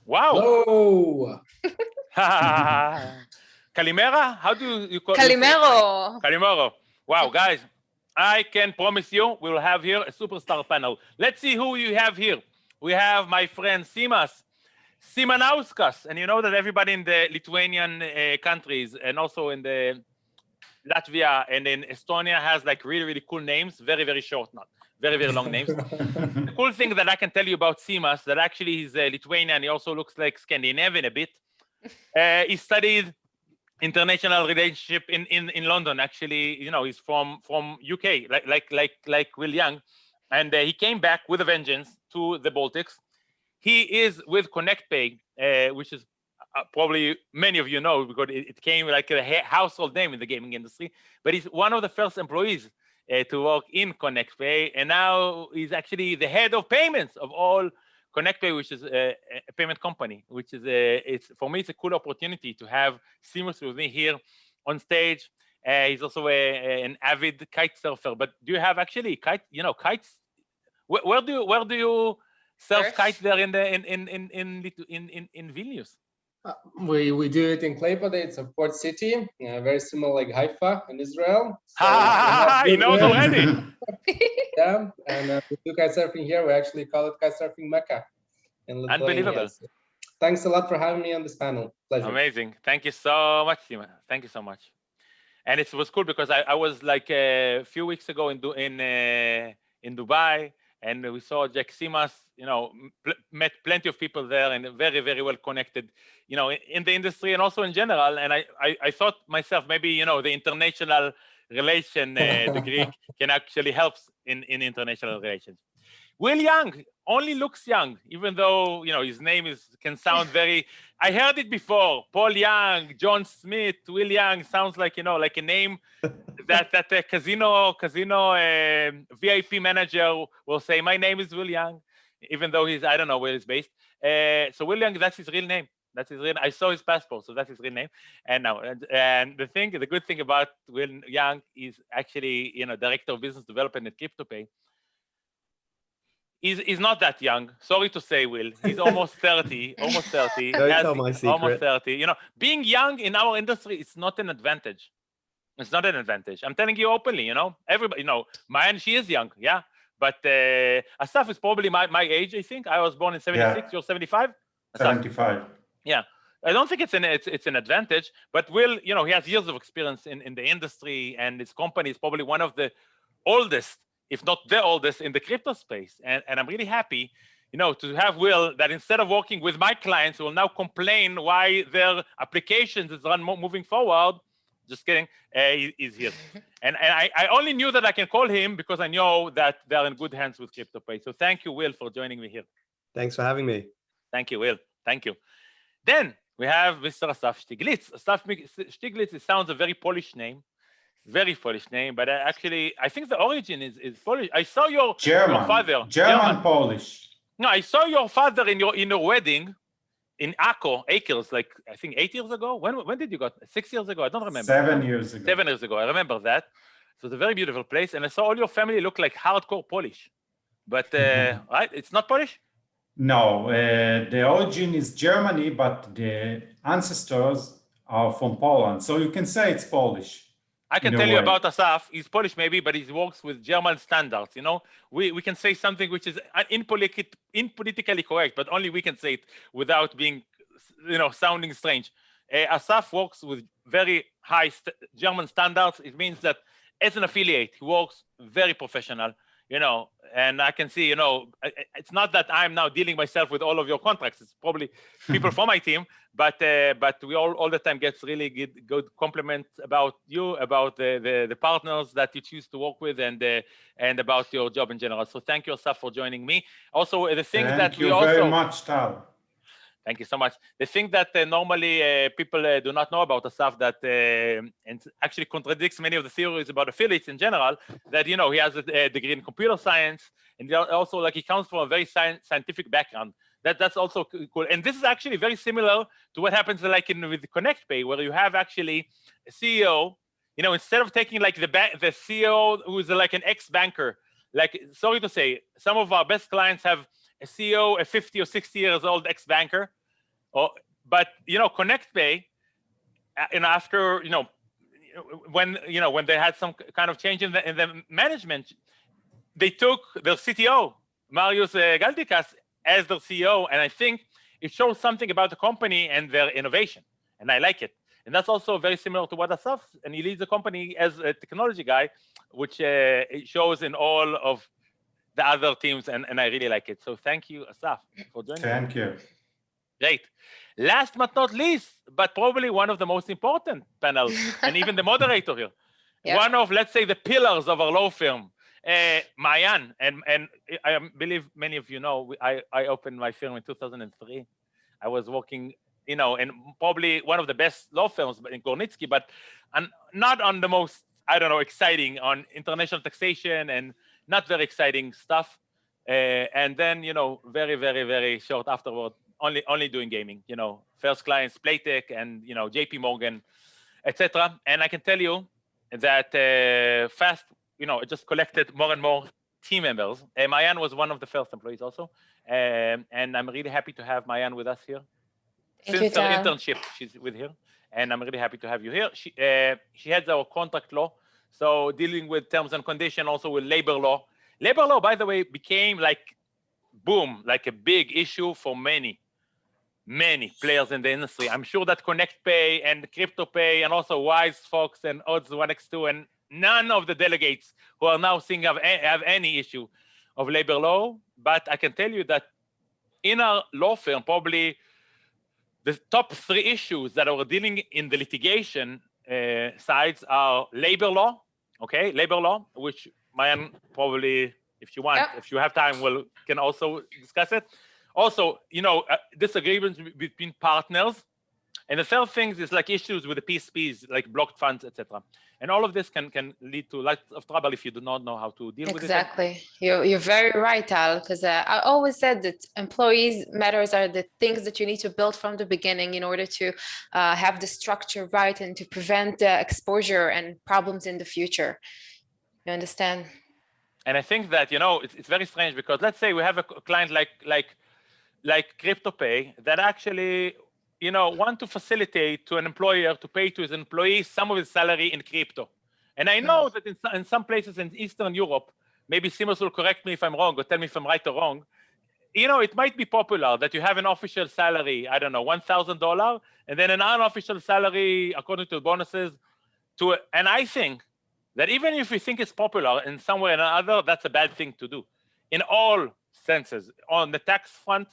Wow. Hello. Kalimera? How do you call it? Kalimero. Kalimero. Wow, guys, I can promise you we will have here a superstar panel. Let's see who you have here. We have my friend Simas Simanauskas, and you know that everybody in the Lithuanian countries and also in the Latvia and in Estonia has like really, really cool names, very, very short, not very, very long names. The cool thing that I can tell you about Simas, that actually he's Lithuanian, he also looks like Scandinavian a bit. He studied international relationship in London. Actually, you know, he's from UK, like Will Young, and he came back with a vengeance to the Baltics. He is with ConnectPay, which is probably many of you know because it came like a household name in the gaming industry. But he's one of the first employees to work in ConnectPay, and now he's actually the head of payments of all ConnectPay, which is a payment company, which is it's for me, it's a cool opportunity to have Simas with me here on stage. He's also an avid kite surfer. But do you have actually kites? Where do you surf kites there in Vilnius? We do it in Klaipėda. It's a port city, very similar like Haifa in Israel. So he knows already. Yeah, and we do kite surfing here. We actually call it kite surfing Mecca in Lithuania. Unbelievable. So thanks a lot for having me on this panel. Pleasure. Amazing. Thank you so much, Sima. Thank you so much. And it was cool because I was like a few weeks ago in Dubai, and we saw Jack Simas, you know, met plenty of people there and very, very well connected, you know, in the industry and also in general. And I thought myself, maybe, you know, the international relation degree can actually help in international relations. Will Young only looks young, even though, you know, his name can sound very, I heard it before, Paul Young, John Smith, Will Young, sounds like, you know, like a name that a casino VIP manager will say, my name is Will Young, even though I don't know where he's based. So Will Young, that's his real name. That's his real. I saw his passport, so that's his real name. And now, and the good thing about Will Young is actually, you know, director of business development at CryptoPay. He's not that young. Sorry to say, Will. He's almost 30. Almost 30. Don't tell my secret. Almost 30. You know, being young in our industry, it's not an advantage. It's not an advantage. I'm telling you openly. You know, everybody. You know, Mayan, she is young. Yeah, but Asaf is probably my age. I think I was born in 76. Yeah. You're 75. 75. Yeah. I don't think it's an advantage, but Will, you know, he has years of experience in the industry, and his company is probably one of the oldest, if not the oldest, in the crypto space. And I'm really happy, you know, to have Will, that instead of working with my clients who will now complain why their applications is moving forward, just kidding, he's here. And I only knew that I can call him because I know that they're in good hands with CryptoPay. So thank you, Will, for joining me here. Thanks for having me. Thank you, Will. Thank you. Then we have Mr. Asaf Stiglitz. Asaf Stiglitz, it sounds a very Polish name. Very Polish name, but actually, I think the origin is Polish. I saw your father. German Polish. No, I saw your father in your wedding in Acres, like I think 8 years ago. When did you go? 6 years ago? I don't remember. 7 years ago. 7 years ago. I remember that. So it's a very beautiful place, and I saw all your family look like hardcore Polish. But right, it's not Polish. No, the origin is Germany, but the ancestors are from Poland. So you can say it's Polish. I can tell you about Asaf. He's Polish maybe, but he works with German standards. You know, we can say something which is impolitically correct, but only we can say it without being, you know, sounding strange. Asaf works with very high German standards. It means that as an affiliate, he works very professional. You know, and I can see, you know, it's not that I'm now dealing myself with all of your contracts. It's probably people from my team, but we all the time gets really good compliments about you, about the partners that you choose to work with, and about your job in general. So thank you, Asaf, for joining me. Also, the thing thank you very much, Tal. Thank you so much. The thing that normally people do not know about Asaf, that and actually contradicts many of the theories about affiliates in general, that, you know, he has a degree in computer science, and also like he comes from a very scientific background. That's also cool. And this is actually very similar to what happens like with ConnectPay, where you have actually a CEO, you know, instead of taking like the CEO who's like an ex-banker, like, sorry to say, some of our best clients have a CEO, a 50 or 60 years old ex-banker, But Connect Pay, after when they had some kind of change in the management, they took their CTO Marius Galdikas as their CEO, and I think it shows something about the company and their innovation, and I like it. And that's also very similar to what Asaf, and he leads the company as a technology guy, which it shows in all of the other teams, and I really like it. So thank you, Asaf, for joining us. Thank you. Great. Last but not least, but probably one of the most important panels, and even the moderator here, one of, let's say, the pillars of our law firm, Maayan, and I believe many of you know, I opened my firm in 2003. I was working, in probably one of the best law firms in Gornitsky, but not on the most, exciting on international taxation and not very exciting stuff. And then, very, very, very short afterward, only doing gaming, first clients, Playtech and, JP Morgan, etc. And I can tell you that fast, it just collected more and more team members. Maayan was one of the first employees also. And I'm really happy to have Maayan with us here. Since her internship, she's with here. And I'm really happy to have you here. She heads our contract law. So dealing with terms and conditions, also with labor law. Labor law, by the way, became like a big issue for many players in the industry. I'm sure that Connect Pay and Crypto Pay and also Wise Fox and Odds 1x2 and none of the delegates who are now seeing have any issue of labor law. But I can tell you that in our law firm, probably the top 3 issues that are dealing in the litigation sides are labor law, labor law, which Maayan probably, if you want, if you have time, can also discuss it. Also, disagreements between partners. And the third thing is like issues with the PSPs, like blocked funds, etc. And all of this can lead to lots of trouble if you do not know how to deal with it. Exactly. You're very right, Tal, because I always said that employees matters are the things that you need to build from the beginning in order to have the structure right and to prevent exposure and problems in the future. You understand? And I think that, it's very strange because let's say we have a client like Crypto Pay that actually want to facilitate to an employer to pay to his employee some of his salary in crypto. And I know that in some places in Eastern Europe, maybe Simas will correct me if I'm wrong or tell me if I'm right or wrong, it might be popular that you have an official salary, I don't know, $1,000, and then an unofficial salary according to bonuses. And I think that even if you think it's popular in some way or another, that's a bad thing to do in all senses, on the tax front,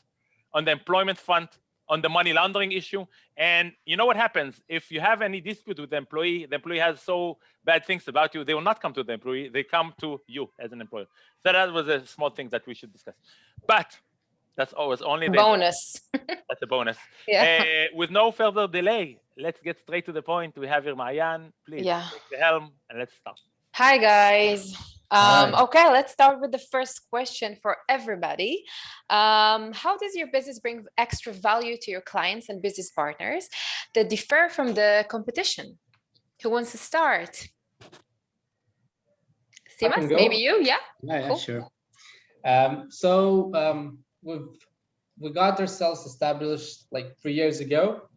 on the employment front, on the money laundering issue. And you know what happens? If you have any dispute with the employee has so bad things about you, they will not come to the employee, they come to you as an employer. So that was a small thing that we should discuss. But that's always only the bonus. That's a bonus. Yeah. With no further delay, let's get straight to the point. We have here Maayan. Please take the helm and let's start. Hi, guys. Okay, let's start with the first question for everybody. How does your business bring extra value to your clients and business partners that differ from the competition? Who wants to start? Simas, maybe you? Yeah, cool. Sure. We got ourselves established like 3 years ago.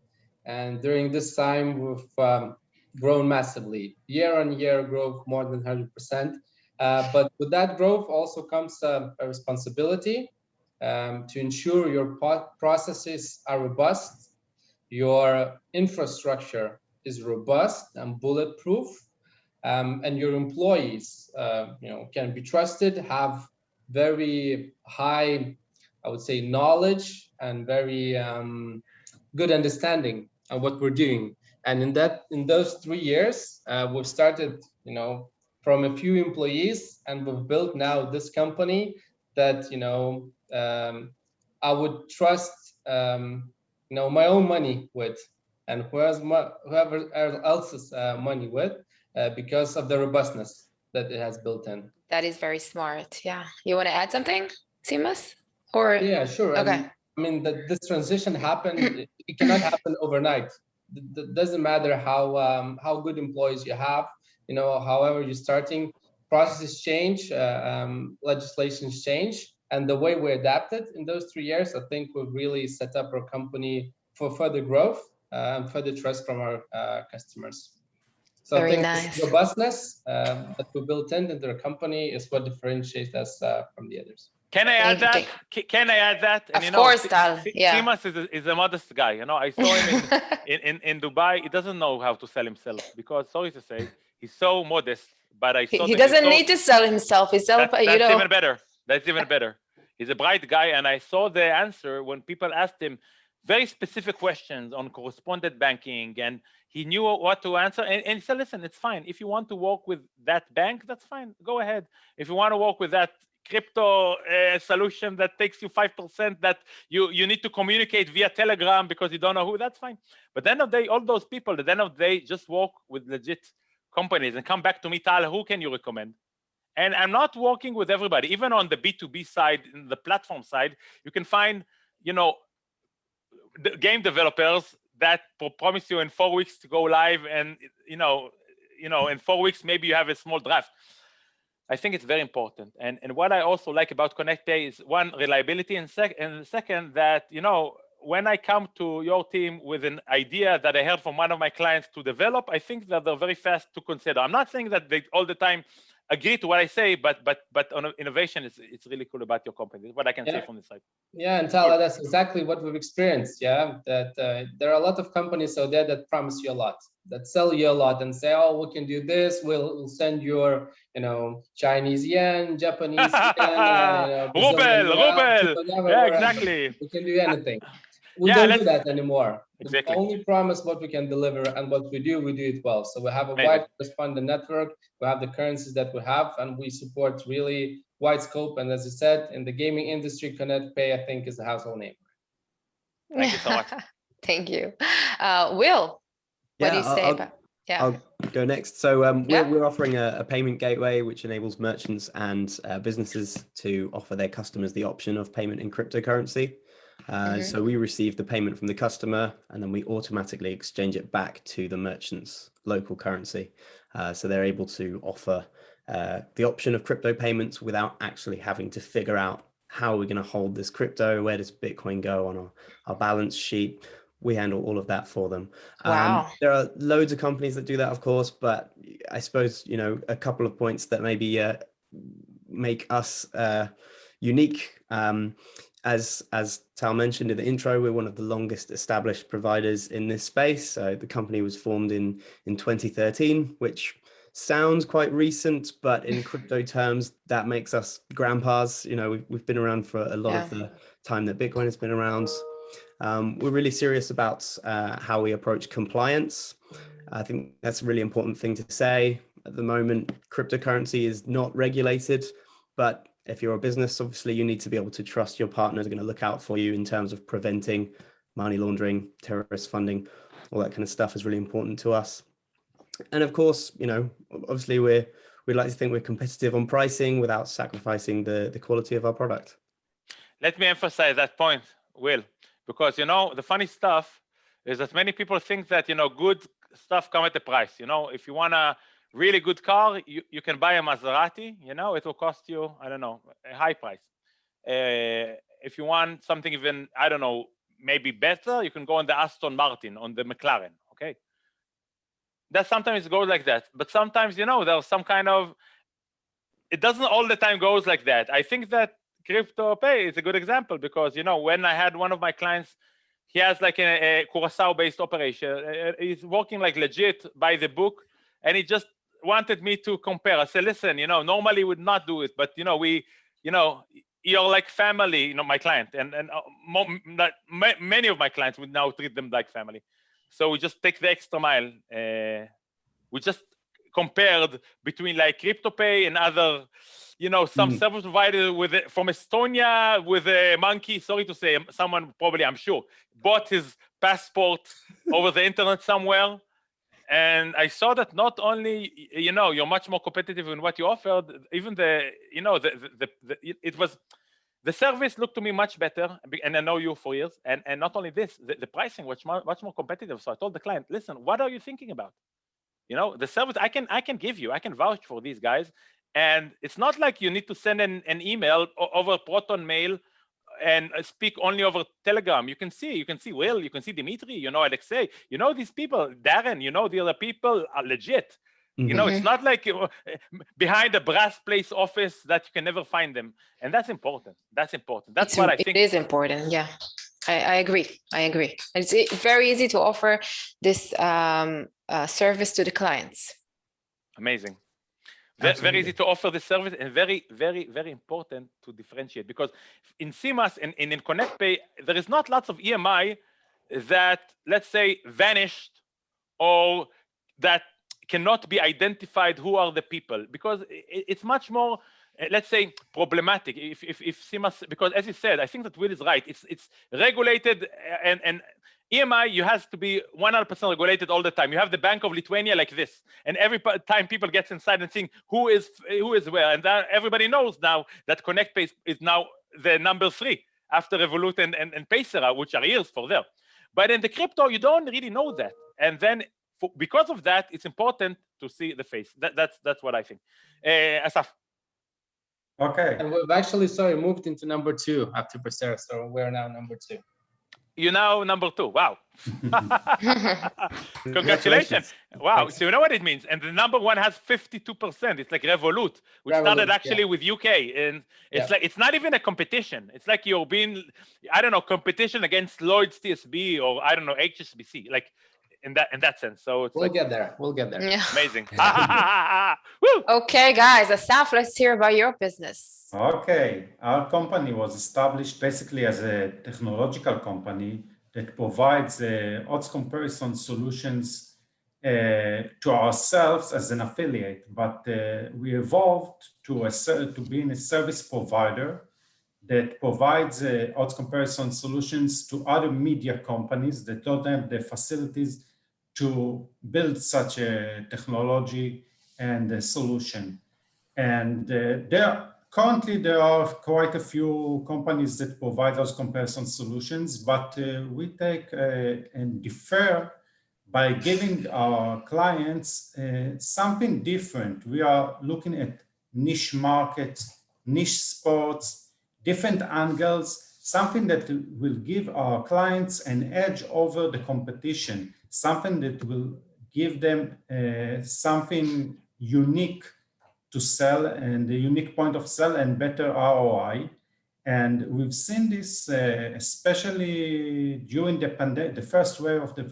And during this time, we've grown massively. Year on year growth, more than 100%. But with that growth also comes a responsibility to ensure your processes are robust, your infrastructure is robust and bulletproof, and your employees, can be trusted, have very high, I would say, knowledge and very good understanding of what we're doing. And in those 3 years, we've started, from a few employees, and we've built now this company that, I would trust, my own money with, and whoever else's money with, because of the robustness that it has built in. That is very smart. Yeah. You want to add something, Simas? Or yeah, sure. Okay. I mean, this transition happened. It cannot happen overnight. It doesn't matter how good employees you have. However you're starting, processes change, legislations change, and the way we adapted in those 3 years, I think we've really set up our company for further growth and further trust from our customers. So Very I think nice. this robustness that we built into the company is what differentiates us from the others. Can I add that? Can I add that? And of course, Tal. Yeah. Simas is a modest guy. You know, I saw him in Dubai. He doesn't know how to sell himself because, sorry to say, he's so modest. But I saw he doesn't need to sell himself. He's self. That's you know. even better. That's even better. He's a bright guy, and I saw the answer when people asked him very specific questions on correspondent banking, and he knew what to answer. And he said, "Listen, it's fine. If you want to work with that bank, that's fine. Go ahead. If you want to work with that crypto solution that takes you 5% that you need to communicate via Telegram because you don't know who, that's fine." But at the end of the day, all those people, at the end of the day, just work with legit companies and come back to me, Tal, who can you recommend? And I'm not working with everybody. Even on the B2B side, in the platform side, you can find, you know, the game developers that promise you in 4 weeks to go live, and you know, in 4 weeks maybe you have a small draft. I think it's very important. And what I also like about ConnectPay is one, reliability, and second, that, you know, when I come to your team with an idea that I heard from one of my clients to develop, I think that they're very fast to consider. I'm not saying that they all the time agree to what I say, but on innovation, it's really cool about your company. What I can say from this side. Yeah, and Tal, that's exactly what we've experienced. Yeah, that there are a lot of companies out there that promise you a lot, that sell you a lot, and say, "Oh, we can do this. We'll send your, you know, Chinese yen, Japanese yen, ruble. Yeah, exactly. We can do anything." We don't do that anymore. Exactly. We only promise what we can deliver, and what we do it well. So we have a wide correspondent network. We have the currencies that we have, and we support really wide scope. And as you said, in the gaming industry, ConnectPay, I think, is a household name. Thank you so much. Thank you. Will, what do you say about? Yeah. I'll go next. So we're offering a payment gateway which enables merchants and businesses to offer their customers the option of payment in cryptocurrency. So we receive the payment from the customer, and then we automatically exchange it back to the merchant's local currency. So they're able to offer the option of crypto payments without actually having to figure out how we're going to hold this crypto, where does Bitcoin go on our balance sheet. We handle all of that for them. Wow. There are loads of companies that do that, of course, but I suppose, you know, a couple of points that maybe make us unique. As Tal mentioned in the intro, we're one of the longest established providers in this space. The company was formed in 2013, which sounds quite recent, but in crypto terms, that makes us grandpas. You know, we've been around for a lot of the time that Bitcoin has been around. We're really serious about how we approach compliance. I think that's a really important thing to say. At the moment, cryptocurrency is not regulated, but if you're a business, obviously you need to be able to trust your partners are going to look out for you in terms of preventing money laundering, terrorist funding, all that kind of stuff is really important to us. And of course, you know, obviously we'd like to think we're competitive on pricing without sacrificing the quality of our product. Let me emphasize that point, Will, because, you know, the funny stuff is that many people think that, you know, good stuff come at a price. You know, if you want a really good car, you can buy a Maserati, you know, it will cost you, I don't know, a high price. If you want something even, I don't know, maybe better, you can go on the Aston Martin, on the McLaren, okay? That sometimes goes like that, but sometimes, you know, there's some kind of, it doesn't all the time goes like that. I think that CryptoPay is a good example because, you know, when I had one of my clients, he has like a Curacao-based operation. He's working like legit by the book, and he just wanted me to compare. I said, listen, you know, normally would not do it, but, you know, you're like family, you know, my client, and many of my clients would now treat them like family. So we just take the extra mile. We just compared between like CryptoPay and other, you know, some service provider from Estonia with a monkey. Sorry to say, someone probably, I'm sure, bought his passport over the internet somewhere. And I saw that not only, you know, you're much more competitive in what you offered, even the service looked to me much better, and I know you for years. And not only this, the pricing was much more competitive. So I told the client, listen, what are you thinking about? You know, the service I can give you, I can vouch for these guys. And it's not like you need to send an email over Proton Mail and speak only over Telegram. You can see Will, you can see Dimitri, you know Alexei, you know these people, Darren, you know the other people are legit. You know, it's not like behind a brass place office that you can never find them. And that's important. That's important. That's what I think. It is important. Yeah, I agree. It's very easy to offer this service to the clients. Amazing. Very easy to offer the service, and very, very, very important to differentiate, because in CMAS and in ConnectPay, there is not lots of EMI that, let's say, vanished or that cannot be identified who are the people, because it's much more, let's say, problematic if CMAS, because as you said, I think that Will is right. It's regulated, and EMI, you have to be 100% regulated all the time. You have the Bank of Lithuania like this, and every time people get inside and think who is where, and everybody knows now that ConnectPay is now the number 3 after Revolut and Paysera, which are years for there. But in the crypto, you don't really know that, and then because of that, it's important to see the face. That's what I think. Asaf. Okay. And we've actually, moved into number 2 after Paysera, so we're now number 2. You're now number 2. Wow. Congratulations. Wow. Thanks. So you know what it means. And the number 1 has 52%. It's like Revolut, which started actually with UK. And it's like, it's not even a competition. It's like you're being, I don't know, competition against Lloyd's TSB or I don't know, HSBC. Like in that sense. So it's we'll get there. Yeah. Amazing. Woo! Okay, guys, Asaf, let's hear about your business. Okay, our company was established basically as a technological company that provides odds comparison solutions to ourselves as an affiliate, but we evolved to being a service provider that provides odds comparison solutions to other media companies that don't have the facilities to build such a technology and a solution. And currently, there are quite a few companies that provide those comparison solutions, but we take and differ by giving our clients something different. We are looking at niche markets, niche sports, different angles, something that will give our clients an edge over the competition, something that will give them something unique to sell and a unique point of sale and better ROI. And we've seen this especially during the first wave of the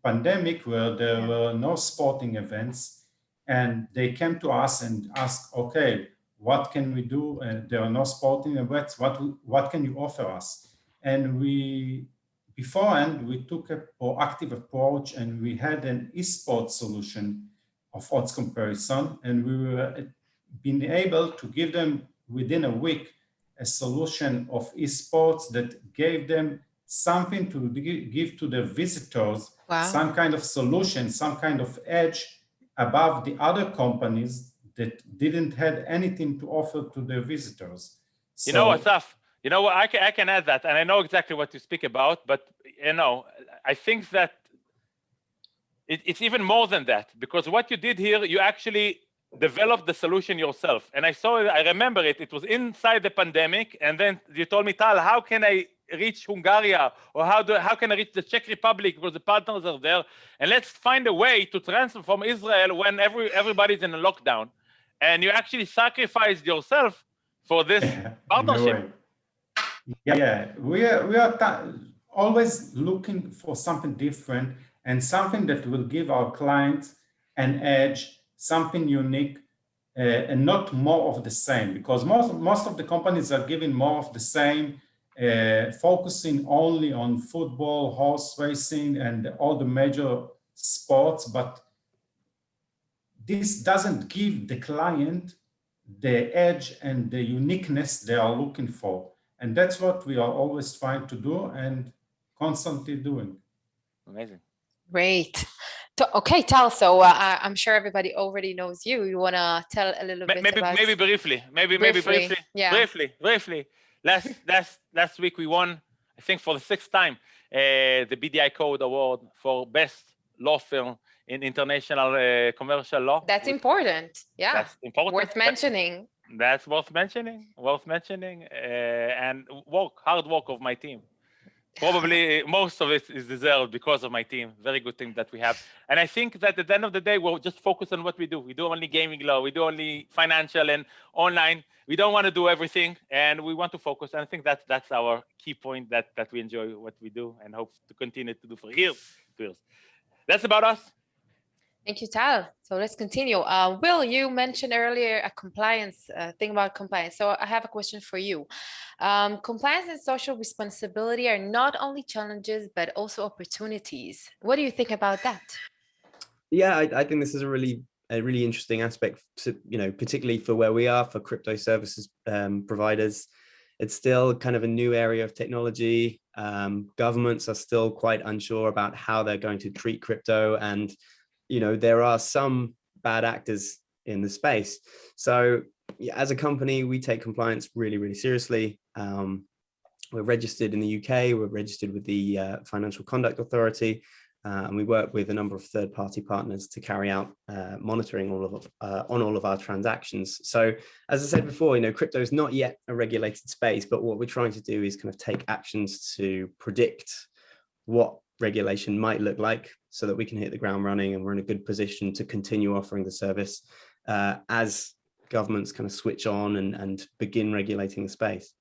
pandemic, where there were no sporting events, and they came to us and asked, okay, what can we do? There are no sporting events, what can you offer us? And beforehand, we took a proactive approach, and we had an esports solution of odds comparison, and we were being able to give them within a week a solution of esports that gave them something to give to their visitors, some kind of solution, some kind of edge above the other companies that didn't have anything to offer to their visitors. So, you know, Asaf, you know, I can add that, and I know exactly what you speak about, but you know, I think that it's even more than that, because what you did here, you actually developed the solution yourself. And I remember it was inside the pandemic, and then you told me, Tal, how can I reach Hungary, or how can I reach the Czech Republic, because the partners are there, and let's find a way to transfer from Israel when everybody's in a lockdown. And you actually sacrificed yourself for this partnership. Yeah, we are always looking for something different and something that will give our clients an edge, something unique, and not more of the same, because most of the companies are giving more of the same, focusing only on football, horse racing, and all the major sports, but this doesn't give the client the edge and the uniqueness they are looking for. And that's what we are always trying to do and constantly doing. Amazing. Great. Okay, Tal, so I'm sure everybody already knows you. You want to tell a little bit about... Maybe briefly. Yeah. Briefly. Last week we won, I think for the 6th time, the BDI Code Award for Best Law Firm in International Commercial Law. That's important. Yeah. That's important. Worth mentioning. That's worth mentioning. And hard work of my team. Probably most of it is deserved because of my team. Very good thing that we have. And I think that at the end of the day, we'll just focus on what we do. We do only gaming law. We do only financial and online. We don't want to do everything, and we want to focus. And I think that's our key point, that we enjoy what we do and hope to continue to do for years. That's about us. Thank you, Tal. So let's continue. Will, you mentioned earlier a compliance thing about compliance. So I have a question for you. Compliance and social responsibility are not only challenges, but also opportunities. What do you think about that? Yeah, I think this is a really interesting aspect, particularly for where we are, for crypto services providers. It's still kind of a new area of technology. Governments are still quite unsure about how they're going to treat crypto, and there are some bad actors in the space. So as a company, we take compliance really, really seriously. We're registered in the UK, we're registered with the Financial Conduct Authority, and we work with a number of third-party partners to carry out monitoring on all of our transactions. So as I said before, crypto is not yet a regulated space, but what we're trying to do is kind of take actions to predict what regulation might look like, so that we can hit the ground running and we're in a good position to continue offering the service as governments kind of switch on and begin regulating the space.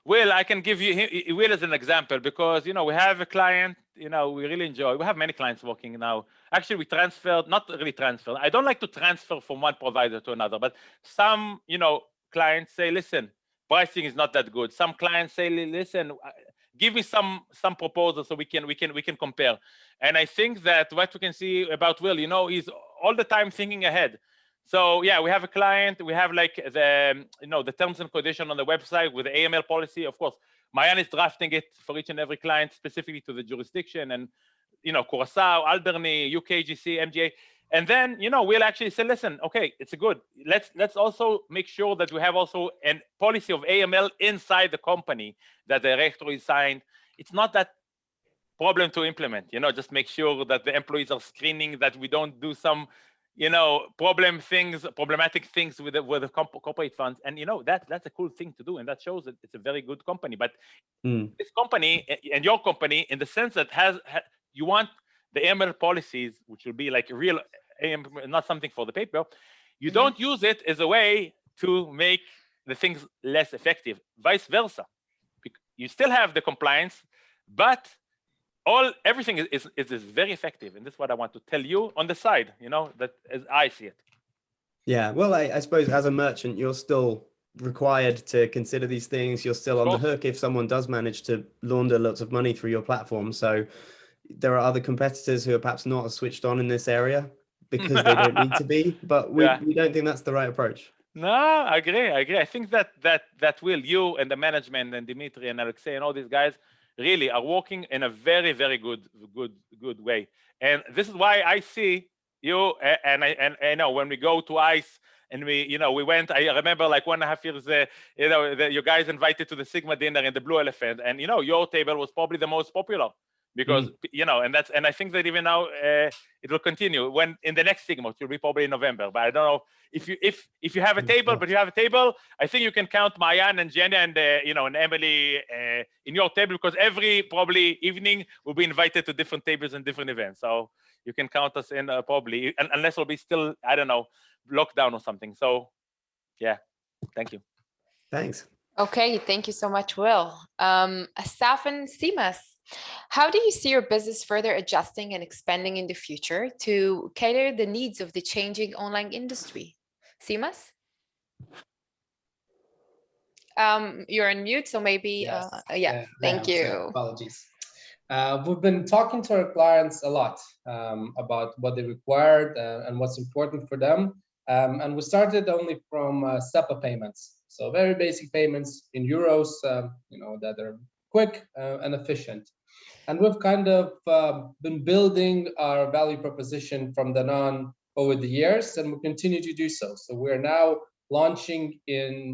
Will, I can give you Will as an example, because we have a client we really enjoy. We have many clients working now. Actually, we transferred, not really transferred. I don't like to transfer from one provider to another, but some clients say, listen, pricing is not that good. Some clients say, listen, give me some proposals so we can compare. And I think that what we can see about Will, he's all the time thinking ahead. So yeah, we have a client, we have like the terms and conditions on the website with the AML policy. Of course, Mayan is drafting it for each and every client specifically to the jurisdiction, and Curacao, Alderney, UKGC, MGA. And then we'll actually say, listen, okay, it's good. Let's also make sure that we have also a policy of AML inside the company that the directory is signed. It's not that problem to implement. Just make sure that the employees are screening, that we don't do some problematic things with the corporate funds. And that's a cool thing to do, and that shows that it's a very good company. But this company and your company, in the sense that you want the AML policies, which will be like real AML, not something for the paper, you don't use it as a way to make the things less effective. Vice versa, you still have the compliance, but everything is very effective, and this is what I want to tell you on the side, that as I see it. Yeah, well, I suppose as a merchant, you're still required to consider these things. You're still on the hook if someone does manage to launder lots of money through your platform. So there are other competitors who are perhaps not as switched on in this area because they don't need to be, but we don't think that's the right approach. No, I agree. I think that Will, you and the management and Dimitri and Alexei and all these guys really are working in a very, very good way. And this is why I see you, and I know when we go to ICE and we went, I remember like 1.5 years, you guys invited to the Sigma dinner in the Blue Elephant, and your table was probably the most popular because and I think that even now it will continue. When in the next Sigma, it will be probably in November, but I don't know if you have a table, but you have a table, I think you can count Mayan and Jenna and and Emily in your table, because every probably evening we'll be invited to different tables and different events. So you can count us in probably, unless we'll be still, I don't know, lockdown or something. So yeah, thank you. Thanks. Okay, thank you so much, Will. Asaf and Simas, how do you see your business further adjusting and expanding in the future to cater the needs of the changing online industry? Simas? You're on mute, so maybe, thank you. Apologies. We've been talking to our clients a lot about what they required and what's important for them. And we started only from SEPA payments. So very basic payments in euros, that are quick and efficient. And we've kind of been building our value proposition from then on over the years, and we'll continue to do so. So we're now launching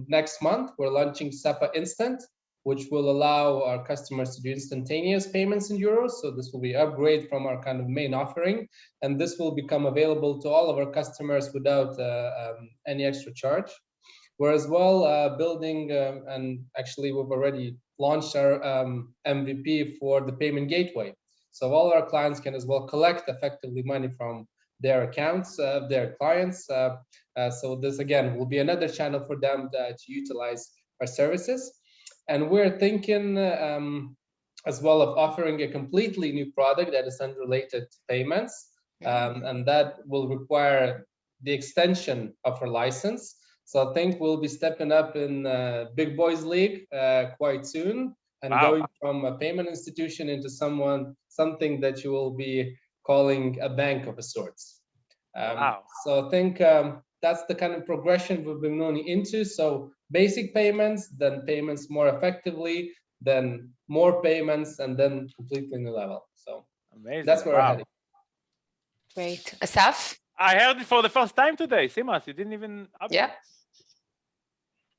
next month, we're launching SEPA Instant, which will allow our customers to do instantaneous payments in euros. So this will be an upgrade from our kind of main offering, and this will become available to all of our customers without any extra charge. We're as well building, and actually we've already launched our MVP for the payment gateway. So all our clients can as well collect effectively money from their accounts, their clients. So this again will be another channel for them to utilize our services. And we're thinking as well of offering a completely new product that is unrelated to payments, and that will require the extension of our license. So I think we'll be stepping up in Big Boys League quite soon, and going from a payment institution into something that you will be calling a bank of a sorts. So I think that's the kind of progression we've been moving into. So basic payments, then payments more effectively, then more payments, and then completely new level. So amazing. That's where we're heading. Great. Asaf? I heard it for the first time today. Simas, you didn't even update. Yeah.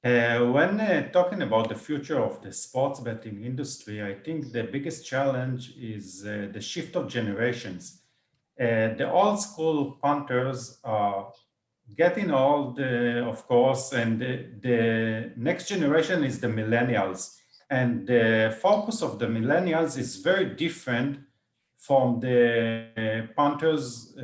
When talking about the future of the sports betting industry, I think the biggest challenge is the shift of generations. The old school punters are getting old, of course, and the next generation is the millennials. And the focus of the millennials is very different from the punters,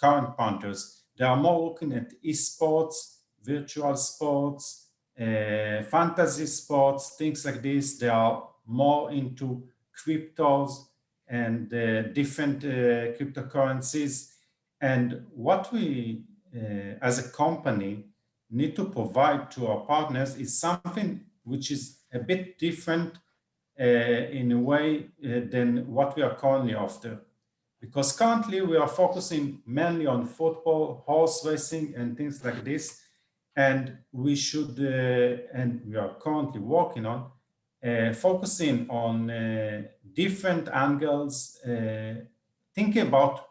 current punters. They are more looking at esports, virtual sports, fantasy sports, things like this. They are more into cryptos and different cryptocurrencies. And what we, as a company, need to provide to our partners is something which is a bit different in a way than what we are currently after. Because currently we are focusing mainly on football, horse racing, and things like this. And we should, and we are currently working on, focusing on different angles, thinking about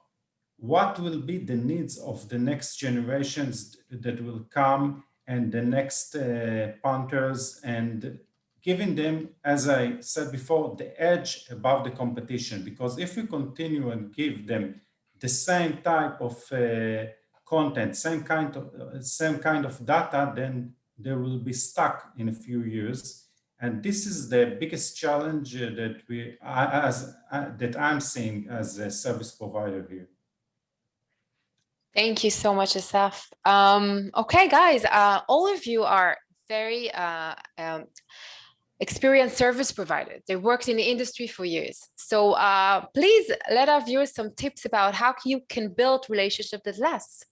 what will be the needs of the next generations that will come and the next punters, and giving them, as I said before, the edge above the competition. Because if we continue and give them the same type of content, same kind of data, then they will be stuck in a few years. And this is the biggest challenge that I'm seeing as a service provider here. Thank you so much, Asaf. Okay, guys, all of you are very experienced service providers. They worked in the industry for years. So please let our viewers some tips about how you can build relationships that last.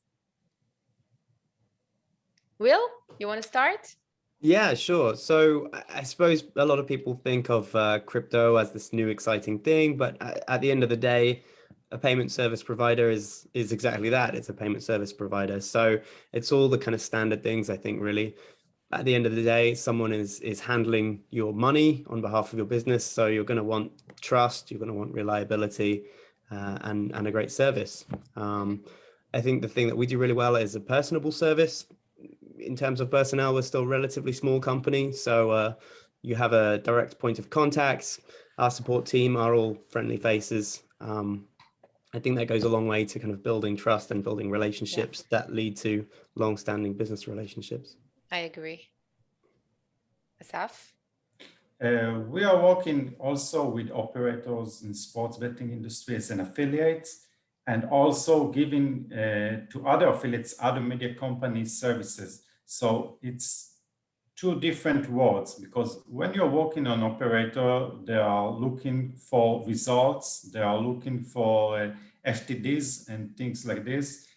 Will, you want to start? Yeah, sure. So I suppose a lot of people think of crypto as this new exciting thing, but at the end of the day, a payment service provider is exactly that. It's a payment service provider. So it's all the kind of standard things, I think, really. At the end of the day, someone is handling your money on behalf of your business. So you're going to want trust, you're going to want reliability, and a great service. I think the thing that we do really well is a personable service. In terms of personnel, we're still a relatively small company. So you have a direct point of contact. Our support team are all friendly faces. I think that goes a long way to kind of building trust and building relationships that lead to long-standing business relationships. I agree. Asaf? We are working also with operators in sports betting industry as an affiliate, and also giving to other affiliates, other media companies services. So it's two different worlds, because when you're working on operator, they are looking for results, they are looking for FTDs and things like this.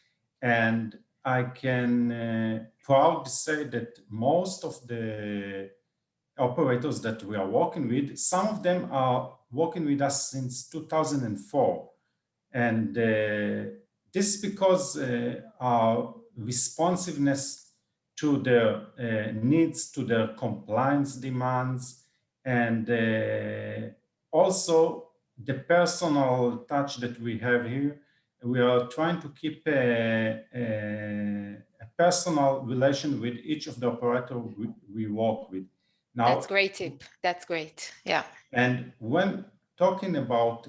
And I can proudly say that most of the operators that we are working with, some of them are working with us since 2004. And this is because our responsiveness to their needs, to their compliance demands, and also the personal touch that we have here. We are trying to keep a personal relation with each of the operators we work with. Now, that's great tip. That's great. Yeah. And when talking about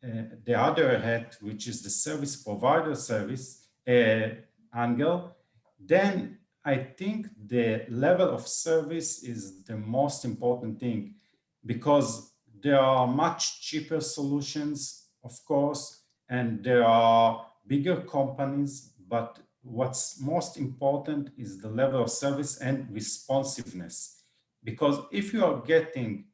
the other hat, which is the service provider service angle, then I think the level of service is the most important thing, because there are much cheaper solutions, of course, and there are bigger companies, but what's most important is the level of service and responsiveness. Because if you are getting,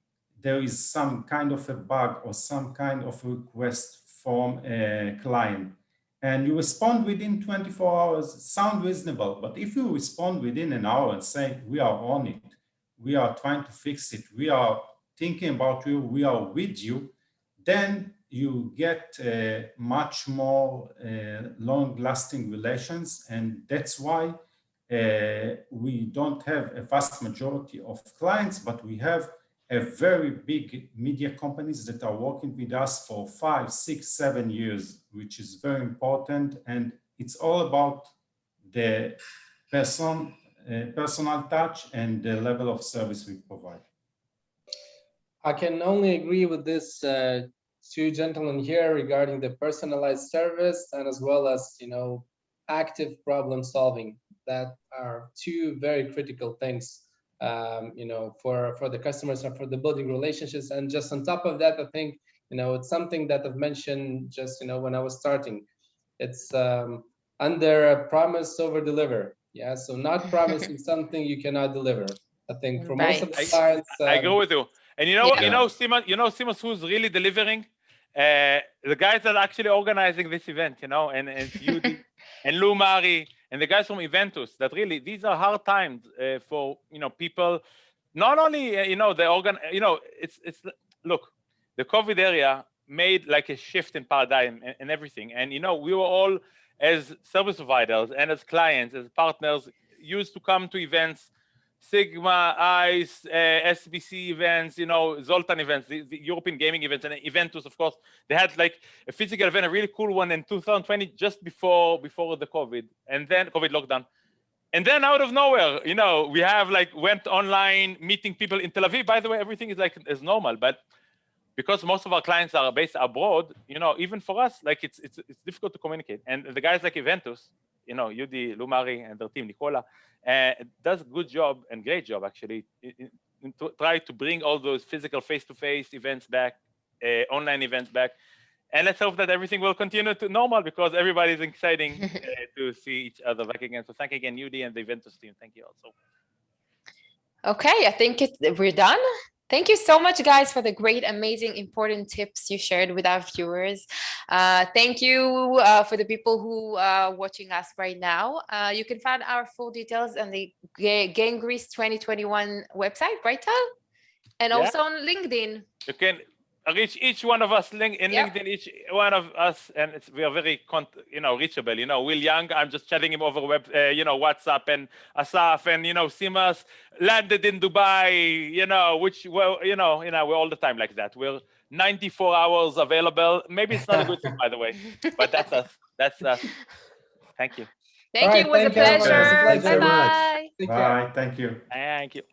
there is some kind of a bug or some kind of request from a client, and you respond within 24 hours, sound reasonable. But if you respond within an hour and say, we are on it, we are trying to fix it, we are thinking about you, we are with you, then you get much more long-lasting relations. And that's why we don't have a vast majority of clients, but we have a very big media companies that are working with us for 5, 6, 7 years, which is very important. And it's all about the personal touch and the level of service we provide. I can only agree with this two gentlemen here regarding the personalized service, and as well as, active problem solving. That are two very critical things, for the customers and for the building relationships. And just on top of that, I think, it's something that I've mentioned just, when I was starting. It's under a promise over deliver. Yeah, so not promising something you cannot deliver. I think for most of the clients, I agree with you. And Simon, who's really delivering? The guys that are actually organizing this event, and Yudi and Lou Mari and the guys from Eventus, that really, these are hard times for, people, not only, look, the COVID area made like a shift in paradigm and everything. And, we were all, as service providers and as clients, as partners, used to come to events, Sigma, ICE, SBC events, Zoltan events, the European gaming events, and Eventus, of course. They had like a physical event, a really cool one in 2020, just before the COVID, and then COVID lockdown. And then out of nowhere, we have went online, meeting people in Tel Aviv. By the way, everything is is normal, but because most of our clients are based abroad, even for us, it's difficult to communicate. And the guys like Eventus, Yudi, Lumari, and their team, Nicola, does a good job and great job actually to try to bring all those physical face-to-face events back, online events back, and let's hope that everything will continue to normal, because everybody's exciting to see each other back again. So thank you again, Yudi and the Eventus team. Thank you also. Okay, I think we're done. Thank you so much, guys, for the great, amazing, important tips you shared with our viewers. Thank you for the people who are watching us right now. You can find our full details on the Game Greece 2021 website, right, Tal? And also on LinkedIn. You can reach each one of us LinkedIn, each one of us, and we are very reachable. Will Young, I'm just chatting him over WhatsApp, and Asaf, and Simas landed in Dubai, we're all the time like that. We're 94 hours available. Maybe it's not a good thing, by the way, but that's us. That's us. Thank you. Thank you. It was a pleasure. Thanks so much. Bye-bye. Bye. Thank you. Thank you.